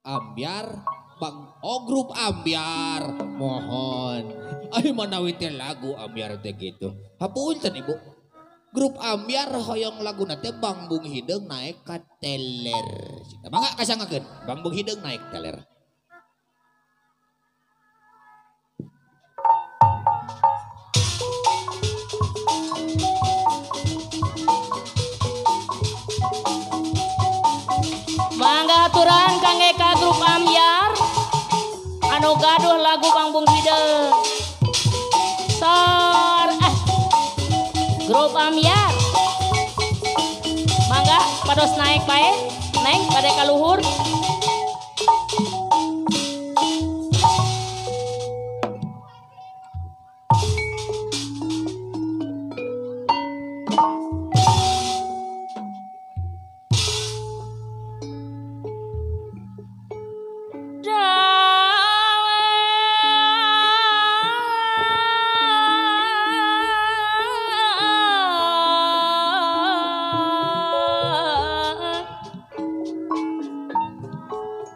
Ambyar Bang oh grup Ambyar mohon ay manawitin lagu Ambyar teh gitu hapunten ibu grup Ambyar hoyong lagu nate Bang Bung Hideung naik ka teler mangga kasangakeun Bang Bung Hideung naik teler. Mangga aturan kangge ka grup Ambyar anu gaduh lagu Bang Bung Hideung sor grup Ambyar mangga pados naik bae neng kade ka luhur.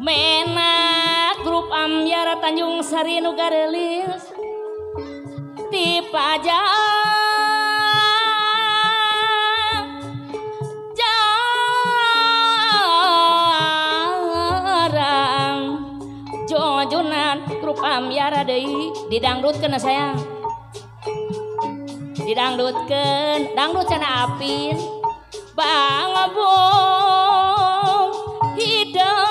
Menak grup Ambyar Tanjung Sari nu garelis ti jarang jojunan grup Ambyar deui didangdutkeun sayang didangdutkeun dangdut cenah apin Bang Bung Hideung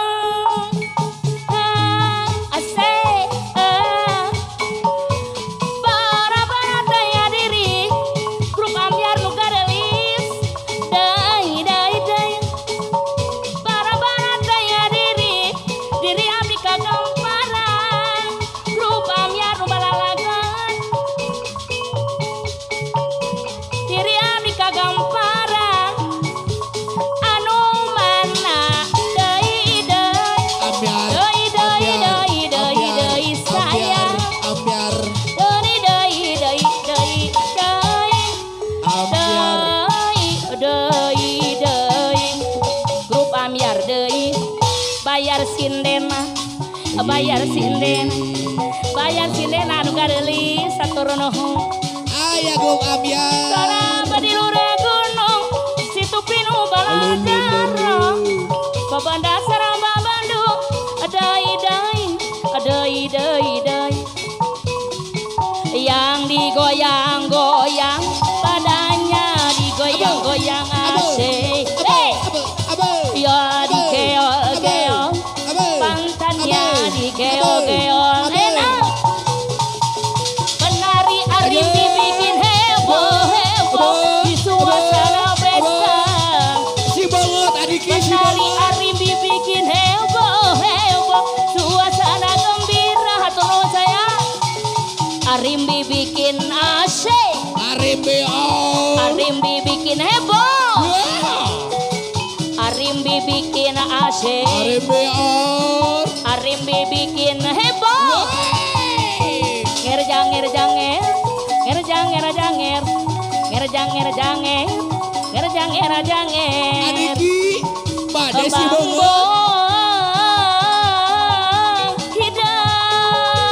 bayar sinden anu garelis saturun nuhun aya grup Ambyar saraba di lure gunung situ pinu balajara babanda saraba Bandung adai yang digoyang-goyang padanya digoyang-goyang asik ya dikeol-keol pantannya dikeol-keol enak penari Arimbi bikin heboh di suasana pesta si banget adiki si penari banget Arimbi bikin heboh suasana gembira hatur saya Arimbi bikin asik Arimbi bikin heboh Arimbi bikin asik Arimbi bikin heboh ngerjanger adiki bade si Bang banget Bung Hideung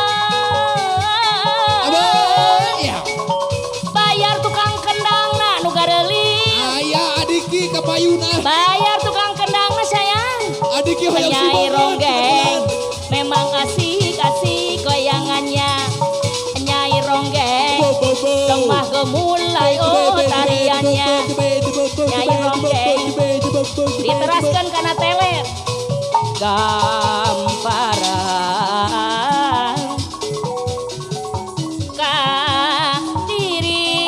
bayar tukang kendangna nu garelis aya adiki kapayuna bayar tukang kendangna sayang adiki hoyong si penyanyi banget ronggeng memang asik goyangannya penyanyi ronggeng lemah gemulai tariannya penyanyi ronggeng diteraskan karena teler gamparan ka diri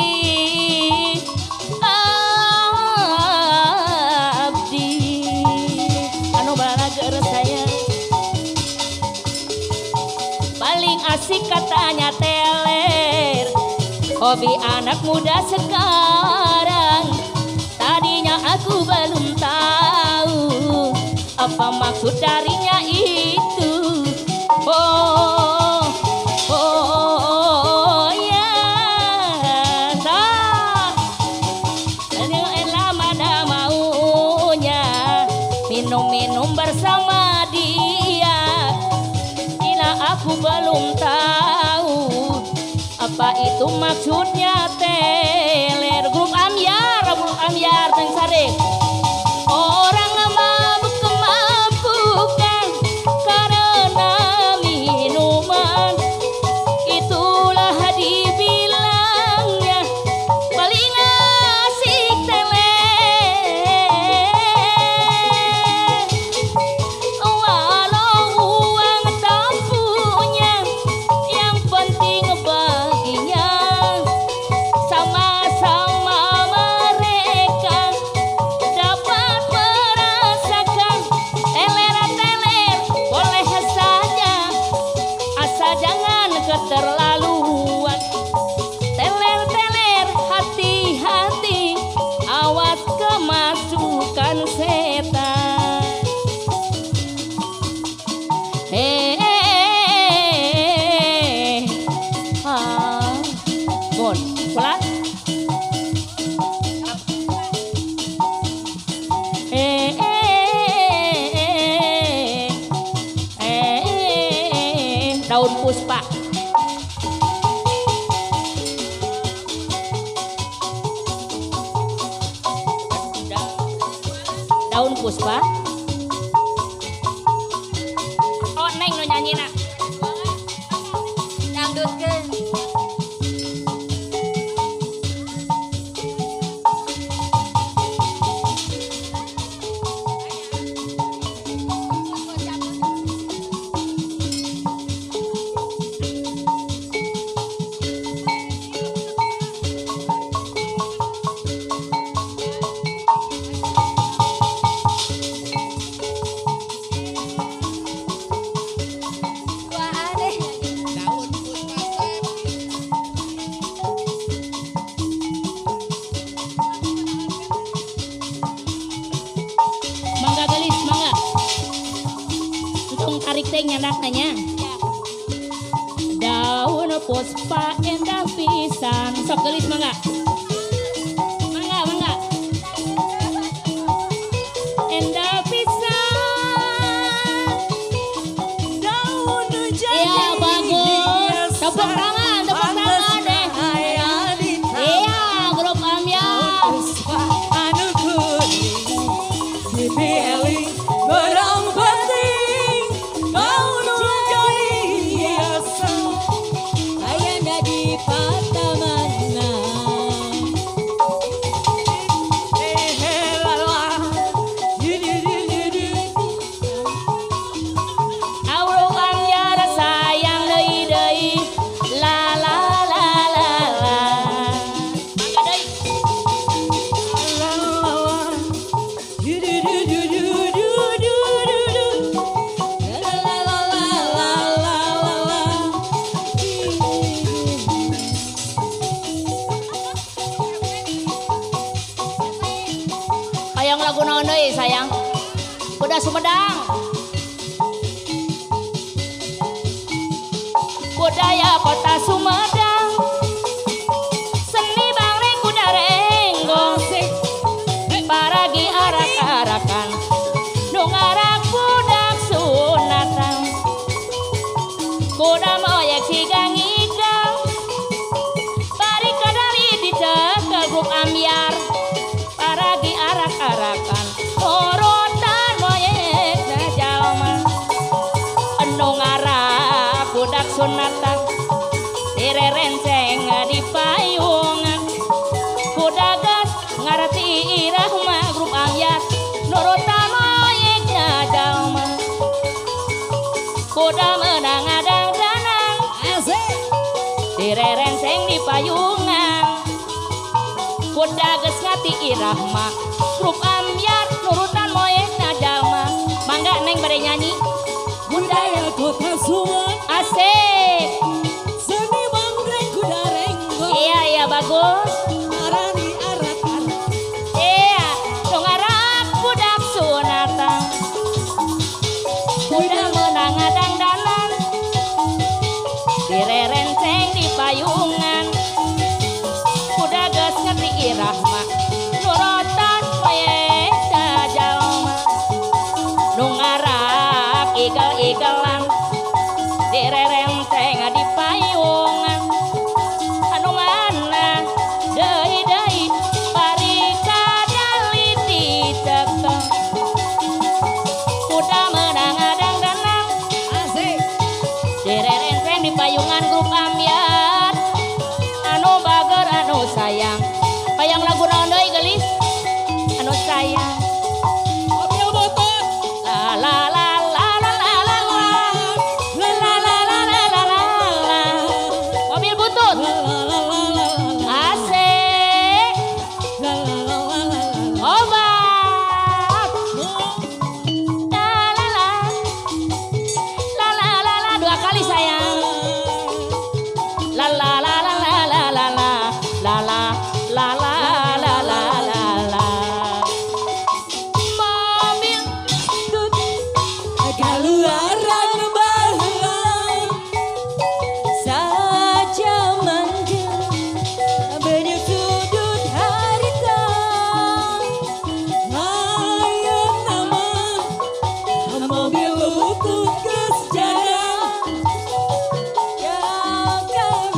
abdi anu balager saya paling asik katanya teler hobi anak muda sekarang tadinya aku belum tahu apa maksud darinya itu ya lama maunya minum bersama dia aku belum tahu apa itu maksudnya teler. Grup Ambyar Teng Sare. Orang mabuk kemabukan karena minuman, itulah dibilangnya paling asik teler. Walau uang tak punya, yang penting baginya sama-sama mereka dapat merasakan teler-teler. Boleh saja asal jangan keterlaluan. Teler-teler hati-hati, awas kemasukan setan. Bon, pulang. Daun puspa. Daun puspa. Oh, Neng nu nyanyi nak. Dangdutkeun. Daun puspa teh. Mangga gelis, mangga. Untung tarik teh nyandak nanya. Daun puspa endah pisan. Sok gelis mangga. Mangga. Endah pisan. Daun Iya bagus. Tepuk tangan deh. Iya, grup Ambyar. anu kuning dipilih barang penting daun jadi hiasan ayana di patamana lala Grup Ambyar sayang deui. La la la la la. Mangga deui. Hayang lagu naon deui sayang? Kuda Sumedang. Budaya Kota Sumedang. Seni bangre kuda renggong. Paragi arak-arakan. Nu ngarak budak sunatan. Kuda moyek sigang-igang. Bari kadari dicekel grup Ambyar. Paragi arak-arakan. Orotan moyek na jalma. Anu ngarak budak sunatan. Direrenceng di payungan. Kuda gas ngarti irahma grup Ambyar. Nurutan moyeknya jalma. Kuda menang adang-danang. Direrenceng di payungan. Kuda gas ngati irahma grup Ambyar. Nurutan moyeknya jalma. Mangga Neng bade nyanyi. budaya Kota Sumedang Asik. seni banggreng kuda renggong Iya bagus. arani arak-arak Iya, nu ngarak budak sunatan. Kuda menang adang-danan. Direrenceng di payungan. Kuda geus ngerti irahma. Nurotan poyek da jalma. Nu ngarak igel-igelan. Direre di payung anu mana deui bari kadaliti cekeng kuda menang adang danang Asik. direreng di payungan grup ambyar anu bager anu sayang payang lagu naon deui geulis anu sayang Mobil butut. la la la la la la la la La la la la la la la la. mobil butut La la la la la la. asik La la la la la la. obat la la la la la la la dua kali sayang la la la la la la la la la la la la la la la la mobil Keluaran bahagia saja manggil menyudut harita hayang nama mobil butut geus jarang jangan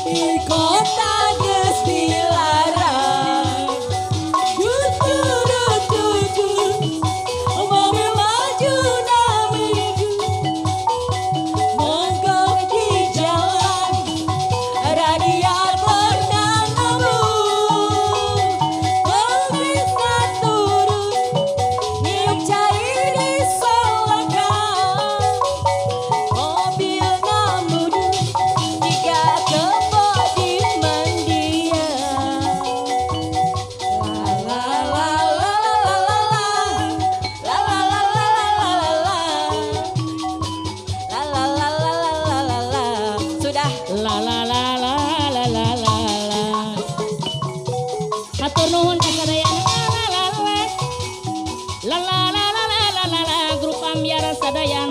di kota geus dilarang mobil maju namidu mogok di jalan radiator dan ngebul bisa turun niup cair di solokan mobil namudu jika kebot di mendiang la la la la la la la la la la la la la la la la la sudah la la la la la la la la hatur nuhun kasadayana la la la la la la la la la grup ambyar sadayana